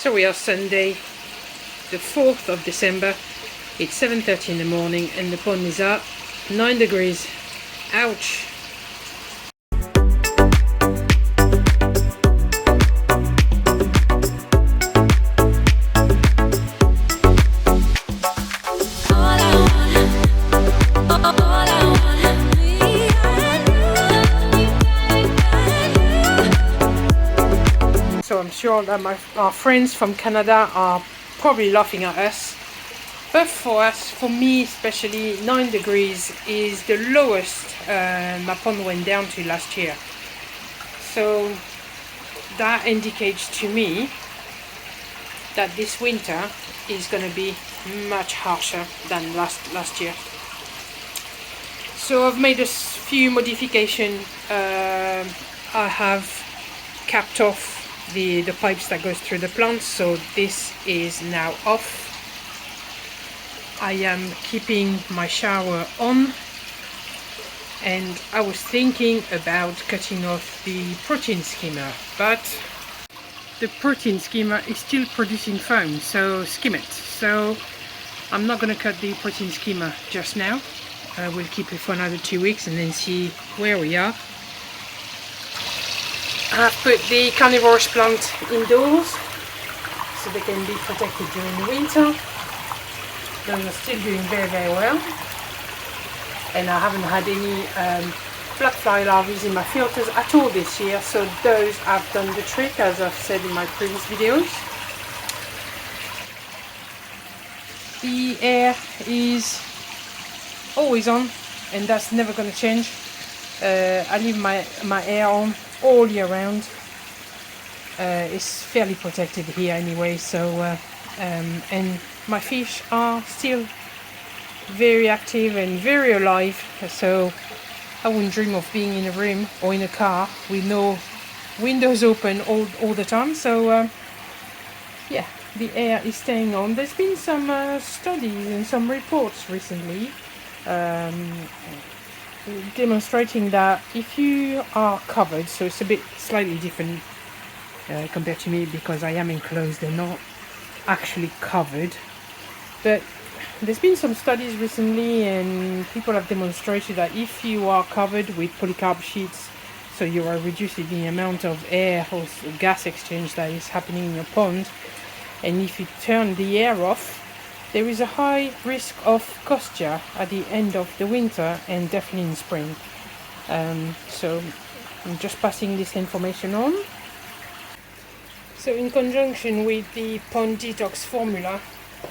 So we are Sunday, the 4th of December. It's 7:30 in the morning and the pond is up 9 degrees. Ouch! So I'm sure that our friends from Canada are probably laughing at us. But for us, for me especially, 9 degrees is the lowest my pond went down to last year. So that indicates to me that this winter is going to be much harsher than last year. So I've made a few modifications. I have capped off the pipes that goes through the plants, so this is now off. I am keeping my shower on, and I was thinking about cutting off the protein skimmer, but the protein skimmer is still producing foam, so skim it. So I'm not going to cut the protein skimmer just now. We'll keep it for another 2 weeks and then see where we are. I've put the carnivorous plant indoors so they can be protected during the winter. Those are still doing very well, and I haven't had any black fly larvae in my filters at all this year, so those have done the trick, as I've said in my previous videos. The air is always on, and that's never going to change. I leave my air on all year round. It's fairly protected here anyway, so and my fish are still very active and very alive, so I wouldn't dream of being in a room or in a car with no windows open all the time. So yeah, the air is staying on. There's been some studies and some reports recently demonstrating that if you are covered, so it's a bit slightly different compared to me because I am enclosed and not actually covered, but there's been some studies recently and people have demonstrated that if you are covered with polycarb sheets, so you are reducing the amount of air or gas exchange that is happening in your pond, and if you turn the air off, there is a high risk of costia at the end of the winter and definitely in spring. So I'm just passing this information on. So in conjunction with the pond detox formula,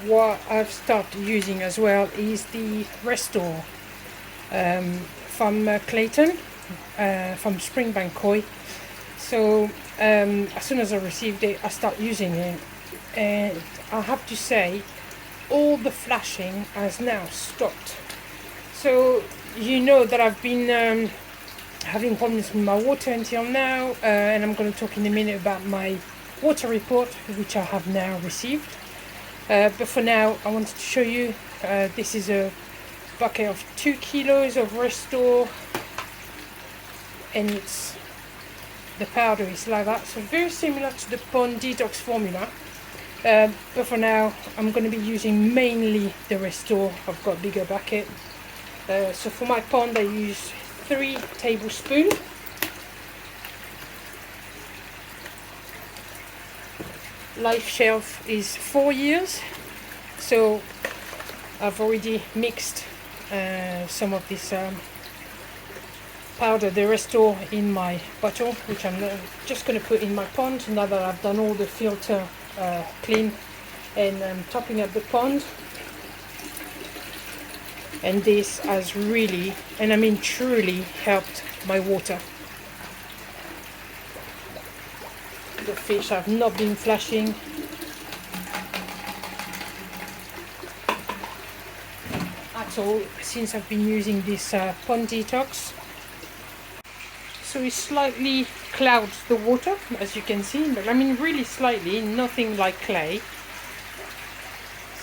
what I've started using as well is the Restore from Clayton, from Springbank Koi. So as soon as I received it, I started using it, and I have to say all the flashing has now stopped. So you know that I've been having problems with my water until now, and I'm going to talk in a minute about my water report, which I have now received. But for now, I wanted to show you, this is a bucket of 2 kilos of Restore, and it's the powder is like that, so very similar to the pond detox formula. But for now, I'm going to be using mainly the Restore. I've got a bigger bucket. So for my pond, I use 3 tablespoons. Life shelf is 4 years, so I've already mixed some of this powder, the Restore, in my bottle, which I'm just going to put in my pond now that I've done all the filter clean, and I'm topping up the pond. And this has really, and I mean truly, helped my water. The fish have not been flashing. At all since I've been using this pond detox. So it slightly clouds the water, as you can see, but I mean really slightly, nothing like clay.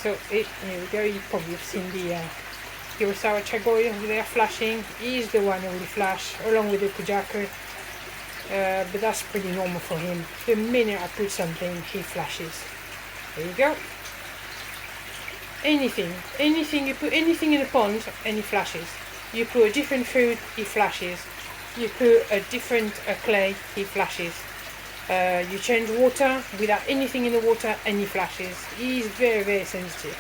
So here we go. You probably have seen the Kurosawa Chagoy over there flashing. He's the one who will flash along with the Kujaku. But that's pretty normal for him. The minute I put something, he flashes. There you go. Anything, you put anything in a pond and it flashes. You put a different food, it flashes. You put a different clay, it flashes. You change water without anything in the water and it flashes. He's very, very sensitive.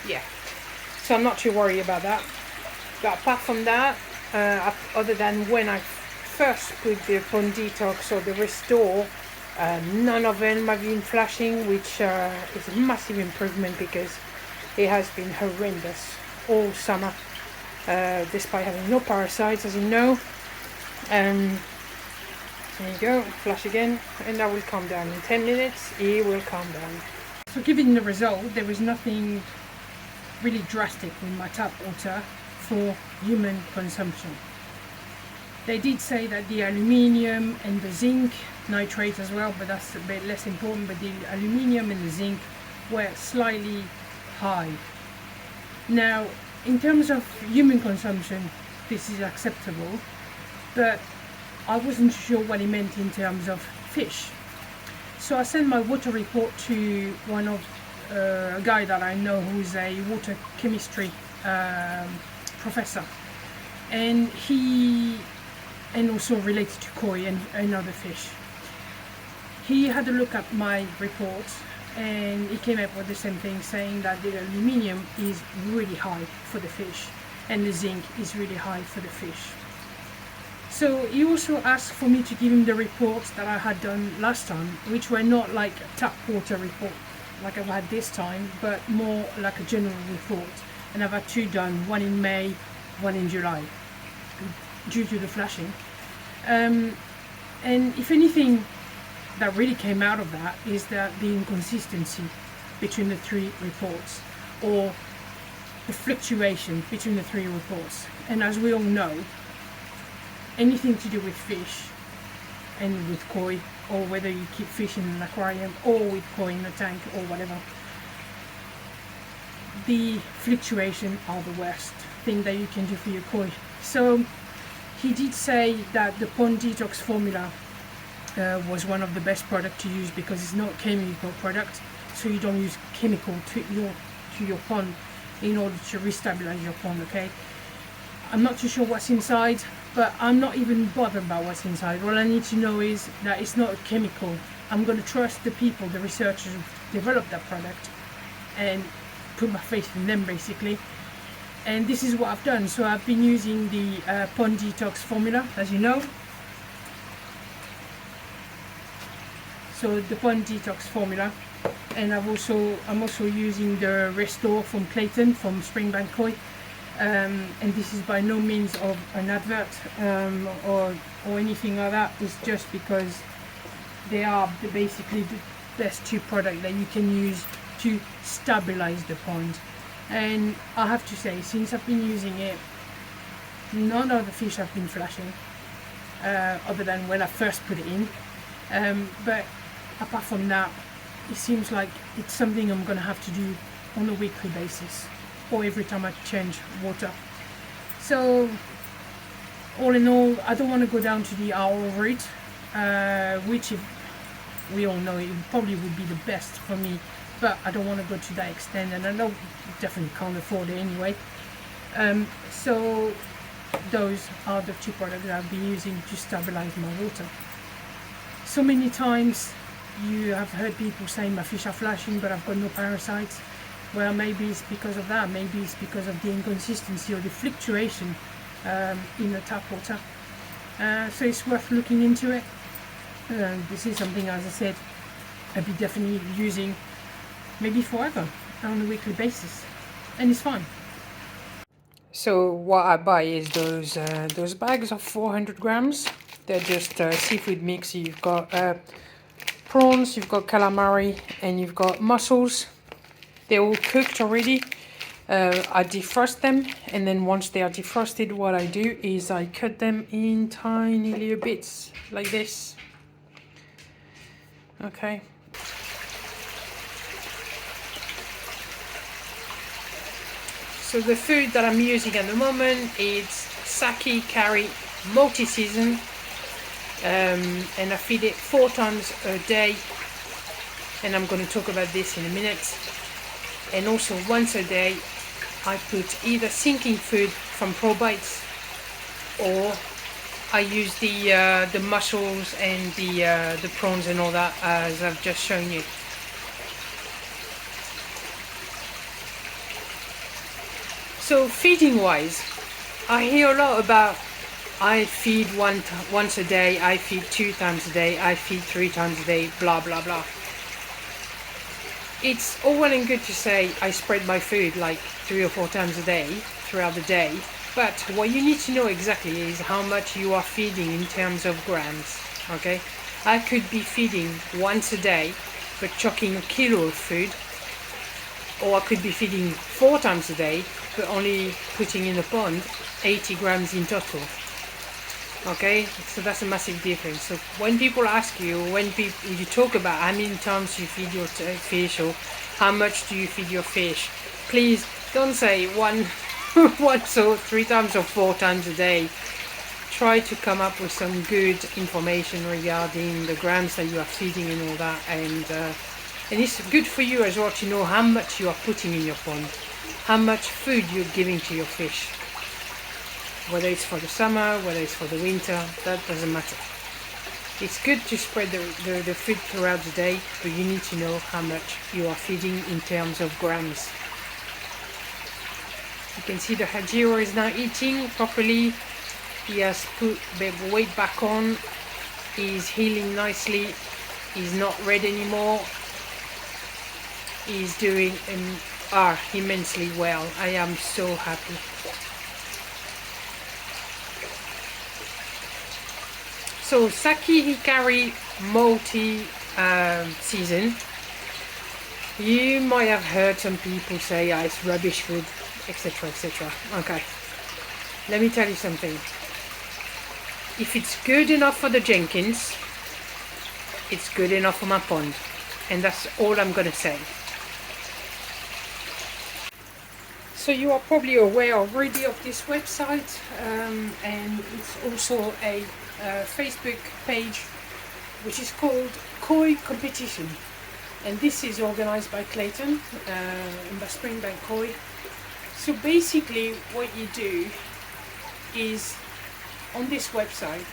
Yeah, so I'm not too worried about that. But apart from that, other than when I first put the Pond Detox or the Restore, none of them have been flashing, which is a massive improvement because it has been horrendous all summer, despite having no parasites, as you know. There you go, flash again, and that will calm down. In 10 minutes, it will calm down. So given the result, there was nothing really drastic with my tap water for human consumption. They did say that the aluminium and the zinc, nitrate as well, but that's a bit less important, but the aluminium and the zinc were slightly high. Now, in terms of human consumption, this is acceptable, but I wasn't sure what it meant in terms of fish. So I sent my water report to one of a guy that I know who's a water chemistry professor, and also related to koi and other fish. He had a look at my report and he came up with the same thing, saying that the aluminium is really high for the fish and the zinc is really high for the fish. So he also asked for me to give him the reports that I had done last time, which were not like a tap water report like I've had this time, but more like a general report. And I've had two done, one in May, one in July, due to the flashing. And if anything that really came out of that is that the inconsistency between the three reports, or the fluctuation between the three reports. And as we all know, anything to do with fish and with koi, or whether you keep fish in an aquarium or with koi in a tank or whatever, the fluctuation are the worst thing that you can do for your koi. So he did say that the Pond Detox formula was one of the best product to use because it's not a chemical product, so you don't use chemical to your pond in order to restabilize your pond. Okay, I'm not too sure what's inside, but I'm not even bothered about what's inside. All I need to know is that it's not a chemical. I'm going to trust the people, the researchers who developed that product, and put my faith in them basically. And this is what I've done. So I've been using the Pond Detox formula, as you know. So the Pond Detox formula, and I'm also using the Restore from Clayton from Springbank Koi. And this is by no means of an advert or anything like that. It's just because they are basically the best two products that you can use to stabilize the pond. And I have to say, since I've been using it, none of the fish have been flashing, other than when I first put it in. But apart from that, it seems like it's something I'm going to have to do on a weekly basis, or every time I change water. So all in all, I don't want to go down to the hour over it, which we all know it probably would be the best for me, but I don't want to go to that extent, and I know definitely can't afford it anyway. So those are the two products that I've been using to stabilize my water. So many times you have heard people saying my fish are flashing but I've got no parasites. Well, maybe it's because of that, maybe it's because of the inconsistency or the fluctuation in the tap water. So it's worth looking into it. This is something, as I said, I'll be definitely using maybe forever on a weekly basis, and it's fun. So what I buy is those bags of 400 grams. They're just seafood mix. You've got prawns, you've got calamari, and you've got mussels. They're all cooked already. I defrost them, and then once they are defrosted, what I do is I cut them in tiny little bits like this. Okay. So the food that I'm using at the moment is Saki Curry multi-season, and I feed it 4 times a day. and I'm going to talk about this in a minute. And also once a day I put either sinking food from ProBites, or I use the mussels and the prawns and all that, as I've just shown you. So feeding wise, I hear a lot about I feed once a day, I feed 2 times a day, I feed 3 times a day, blah blah blah. It's all well and good to say I spread my food like 3 or 4 times a day throughout the day, but what you need to know exactly is how much you are feeding in terms of grams. Okay, I could be feeding once a day but chucking a kilo of food, or I could be feeding 4 times a day but only putting in the pond 80 grams in total. Okay, so that's a massive difference. So when people ask you, when you talk about how many times you feed your fish, or how much do you feed your fish, please don't say once or 3 times or 4 times a day. Try to come up with some good information regarding the grams that you are feeding and all that, and it's good for you as well to know how much you are putting in your pond, how much food you're giving to your fish. Whether it's for the summer, whether it's for the winter, that doesn't matter. It's good to spread the food throughout the day, but you need to know how much you are feeding in terms of grams. You can see the Hajiro is now eating properly. He has put the weight back on. He's healing nicely. He's not red anymore. He's doing immensely well. I am so happy. So Saki Hikari multi season. You might have heard some people say it's rubbish food, etc, etc. Okay, let me tell you something. If it's good enough for the Jenkins, it's good enough for my pond, and that's all I'm gonna say. So you are probably aware already of this website, and it's also a Facebook page which is called Koi Competition, and this is organized by Clayton and by Springbank Koi. So basically what you do is, on this website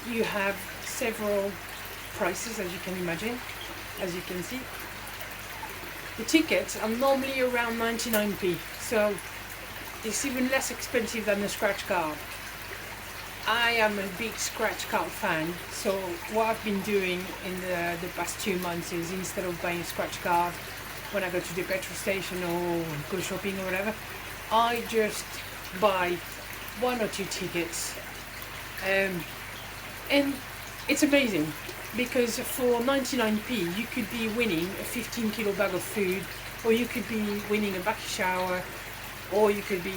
you have several prices, as you can imagine, as you can see. The tickets are normally around 99p, so it's even less expensive than the scratch card. I am a big scratch card fan, so what I've been doing in the past 2 months is, instead of buying a scratch card when I go to the petrol station or go shopping or whatever, I just buy 1 or 2 tickets, and it's amazing, because for 99p you could be winning a 15 kilo bag of food, or you could be winning a backy shower, or you could be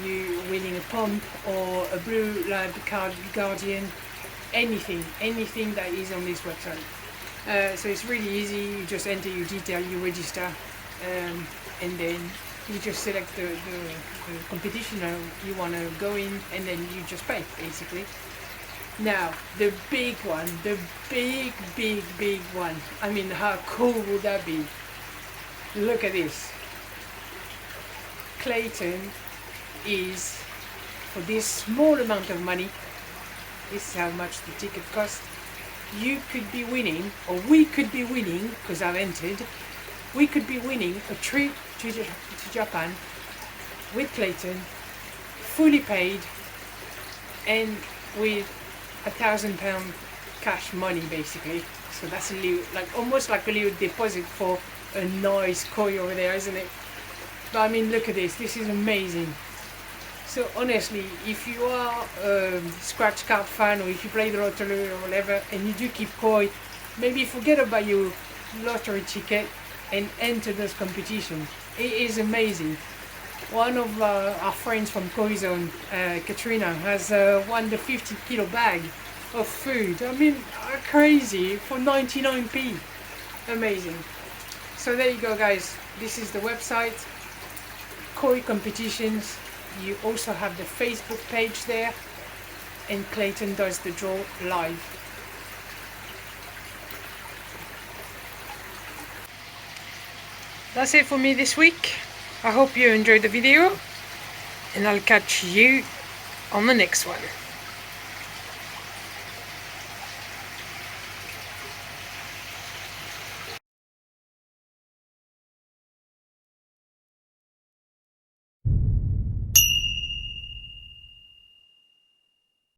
winning a pump or a Blue Lab Guardian, anything that is on this website. So it's really easy. You just enter your detail, you register, and then you just select the competition you want to go in, and then you just pay, basically. Now, the big one, the big one. I mean, how cool would that be? Look at this. Clayton is, for this small amount of money, this is how much the ticket cost, you could be winning, or we could be winning, because I've entered, we could be winning a trip to Japan with Clayton, fully paid, and with £1,000 cash money, basically. So that's a little, almost like a little deposit for a nice koi over there, isn't it? But I mean, look at this. This is amazing. So honestly, if you are a scratch card fan, or if you play the lottery or whatever, and you do keep koi, maybe forget about your lottery ticket and enter this competition. It is amazing. One of our friends from Koi Zone, Katrina, has won the 50 kilo bag of food. I mean, crazy, for 99p. Amazing. So there you go, guys. This is the website, Koi Competitions. You also have the Facebook page there, and Clayton does the draw live. that's it for me this week. I hope you enjoyed the video, and I'll catch you on the next one.